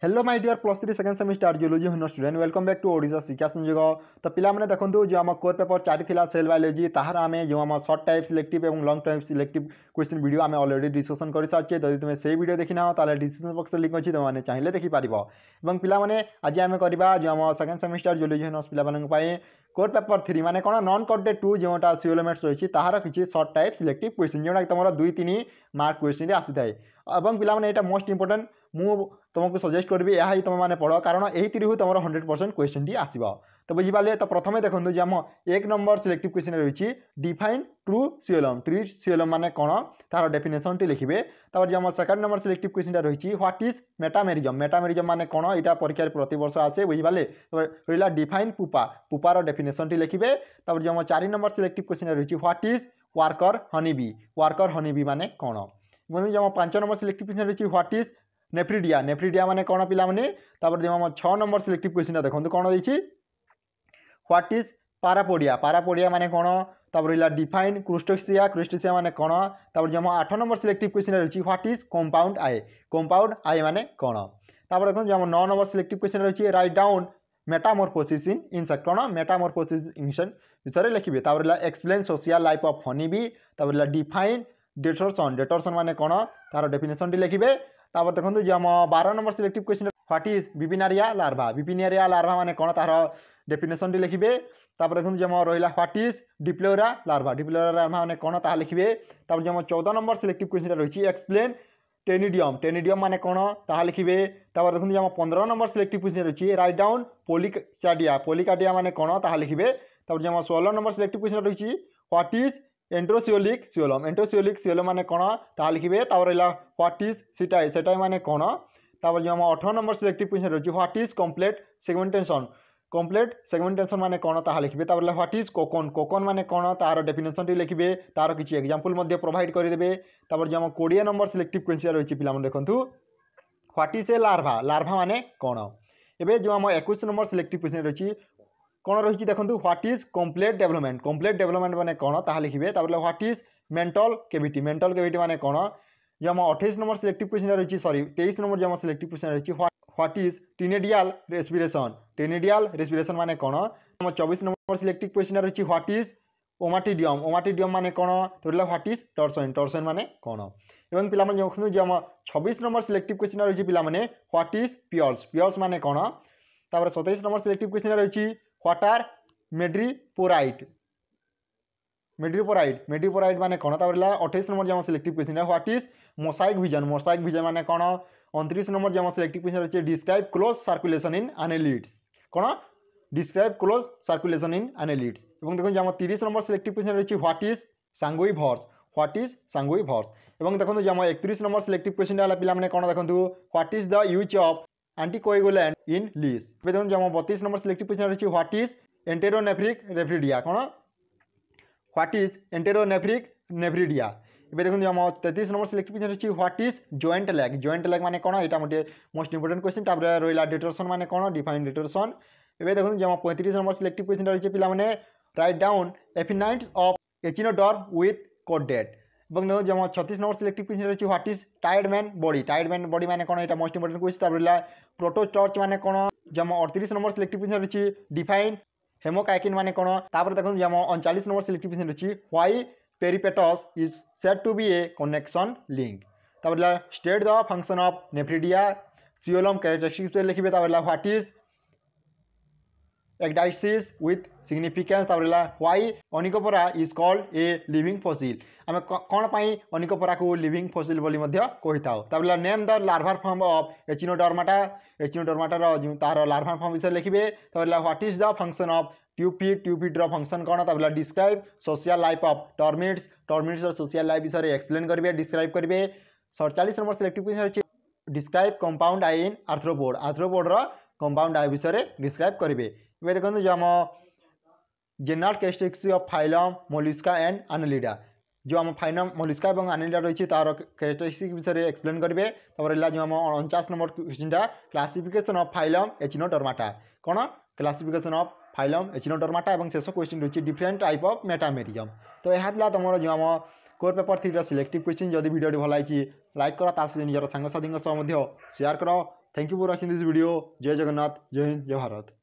Hello my dear plus 3 second semester geology honour student welcome back to Odisha Shiksha Sanyog. तो पिला माने देखंतु जो हम कोर पेपर 4 थिला सेल बायोलॉजी ताहार आमे जो हम शॉर्ट टाइप सिलेक्टिव एवं long type selective question video आमे ऑलरेडी डिस्कशन कर सारचे। जदि तुमे सेही वीडियो देखिना हो ताले डिस्क्रिप्शन बॉक्स लिंक अछि तुम माने चाहिले देखि पारिबो। एवं पिला माने आज आमे करबा जो हम सेकंड सेमिस्टर जियोलॉजी हनर पिला मानन पई कोर पेपर 3 माने कोन नॉन कोडेड 2 जोटा सिओलोमेट्स रही ताहार किछि शॉर्ट टाइप सिलेक्टिव क्वेश्चन जोटा तमरो 2-3 मार्क क्वेश्चन रे आसी थाए। एवं पिला माने एटा मोस्ट इंपोर्टेंट मु तुमको सजेस्ट करी यह तुम मैंने पढ़ कारण यही तुम 100% क्वेश्चन टी आसो। तो बुझीपारे तो प्रथम देखो जो आम 1 नंबर सिलेक्टिव क्वेश्चन रही डिफाइन ट्रू सिओलम माने कौन तार डेफिनेशन टी लिखे। तब जो आम सेकंड नंबर सिलेक्टिव क्वेश्चन रही व्हाट इज मेटामेरिजम माने कौन यहाँ परीक्षा प्रति वर्ष आसे बुझीपारे। रहा डिफाइन पुपार डेफिनेशन टी लिखे। तब जो आम 4 नंबर सिलेक्टिव क्वेश्चन रही व्हाट इज वर्कर हनीबी माने कौन। जो 5 नंबर सिलेक्टिव क्वेश्चन रही व्हाट इज नेफ्रिडिया माने कौन पिला माने। तापर जो हम 6 नंबर सिलेक्टिव क्वेश्चन देखो कौन देछि व्हाट इज पारापोडिया माने कौन। तापर रहा डिफाइन क्रुस्टेसिया माने कौन। तापर जो हम 8 नंबर सिलेक्टिव क्वेश्चन रही व्हाट इज कंपाउंड आई माने कौन। तापर देखो जो हम 9 नंबर सिलेक्टिव क्वेश्चन रही राइट डाउन मेटामॉर्फोसिस इन इंसेक्ट कौन मेटामॉर्फोसिस इंसेक्ट विषय लिखे। तापर रहा explain social life of honeybee. तापर रहा डिफाइन डेटर्सन माने कौन तार डेफिनेशन टी लिखे। तापर देखो जो हम 12 number selective question what is bipinnaria larva माने कौन तार डेफिनेशन टी लिखे। तापर देखो जो हम रहा व्हाट इज डिप्लोरा लार्भा माने कौन ताहा लिखे। तापर जो हम 14 नंबर सिलेक्टिव क्वेश्चन रही एक्सप्लेन टेनिडियम माने कौन ताहा लिखे। तापर देखो जो हम 15 नंबर सिलेक्टिव क्वेश्चन रही राइट डाउन पोलिकाडिया माने कौन ताहा लिखे। तापर जो हम 16 नंबर सिलेक्टिव क्वेश्चन रही व्हाट इज एंट्रोसियोलिक सिओलम माने कौन ताहा लिखे। तापर रहा व्हाट इज सेटाई माने कौन। तापर जो हम 18 नंबर सिलेक्टिव क्वेश्चन रही व्हाट इज कम्प्लीट सेगमेंटेशन माने कौन ताहा लिखे। तापर व्हाट इज कोकोन माने कौन तार डेफिनेशन टी लिखे तार किसी एग्जांपल प्रोवाइड करदे। तापर जो हम 20 नंबर सिलेक्टिव क्वेश्चन रही पिला देखु व्हाट इज ए लार्भा माने कौन। एबे जो हम 21 नंबर सिलेक्टिव क्वेश्चन रही कौन रही देखो व्हाट इज कम्प्लीट डेवलपमेंट माने कौन ताहा लिखे। तापर व्हाट इज मेंटल केविटी माने कौन। जो हम 28 नंबर सिलेक्टिव क्वेश्चन रही 23 नंबर जो हम सिलेक्टिव क्वेश्चन रही व्हाट इज टेनिडियल रेस्पिरेशन माने कौन। हम 24 नंबर सिलेक्टिव क्वेश्चन रही व्हाट इज ओमाटिडियम माने कौन। तो व्हाट इज टर्सन माने कौन। एवं पिला जो हम 26 नंबर सिलेक्टिव क्वेश्चन रही पिला व्हाट इज पियर्स माने कौन। तापर 27 नंबर सिलेक्टिव क्वेश्चन रही व्हाट आर मेड्रीपोराइट माने कौन। तापर 28 नंबर जो हम selective question what is mosaic vision माने कौन। 29 नंबर जो हम सिलेक्टिव क्वेश्चन रही डिस्क्राइब क्लोज सर्कुलेशन इन एनालिड्स कौन एवं देखो जो हम 30 नंबर सिलेक्टिव क्वेश्चन रही व्हाट इज सांगुई एवं देखो जो हम 31 नंबर सिलेक्टिव क्वेश्चन वाला पिला कौन देखो what is the use of anticoagulant in lease. देखो जो हम 32 नंबर सिलेक्टिव क्वेश्चन रही व्हाट इज एंटेरोनेफ्रिक रेफ्रिडिया कौन व्हाट इज नेफ्रिडिया। ये देखो हम 33 नंबर सिलेक्टिव क्वेश्चन रही व्हाट इज जॉइंट लेग माने कौन यहाँ गोटे मोस्ट इंपोर्टेंट क्वेश्चन। तापर रहा डेटर्सन माने कौन डिफाइन डेटर्सन। ये देखो जो हम 35 नंबर सिलेक्टिव क्वेश्चन रही पे write down affinities of echinoderm with कोडेड। देखो जो हम 36 नंबर सिलेक्टिव क्वेश्चन रही what is tide man body माने कौन यहाँ मोस्ट इंपोर्टेंट क्वेश्चन। तापर प्रोटोस्टार्च माने कौन। जो हम 38 नंबर सिलेक्टिव क्वेश्चन रही डिफाइन हेमोकाइकिन माने कौन। तापर देखो जो हम 39 नंबर सिलेक्टिव क्वेश्चन रही why peripatus is said to be a connection link. तापर state the function of nephridia coelom characteristics लिखे। तापर what is ecdysis with significance. तापर why onychophora is called a living fossil आम कौन पाई ओनिकोपोरा को living fossil बोली कही था। तापर name the larval form of एचिनोडर्माटार तार लार्भार फॉर्म विषय लिखे। तापर what is the function of ट्यूपिड्र फंक्शन कौन। तापर describe social life of termites social life विषय एक्सप्लेन करेंगे डिस्क्राइब करेंगे। 47 नंबर सिलेक्टिव क्वेश्चन रही describe compound eye in arthropod compound eye विषय डिस्क्राइब करेंगे। ये देखो जो हम general characteristics of phylum mollusca and annelida जो हम फाइलम मोलस्का और एनालिडा रही तार कैरेक्टरिस्टिक्स विषय एक्सप्लेन करेंगे। तापर जो हम 49 number question classification of phylum echinodermata कौन क्लासिफिकेशन ऑफ फाइलम एचिनोडर्माटा और शेष क्वेश्चन रही डिफरेंट टाइप ऑफ मेटामेरिजम। तो यह तुम जो हम कोर पेपर 3 सिलेक्टिव क्वेश्चन जदि वीडियो भल लाइक कर निजर सांगसाथी शेयर कर thank you for watching this video. जय जगन्नाथ, जय हिंद, जय भारत।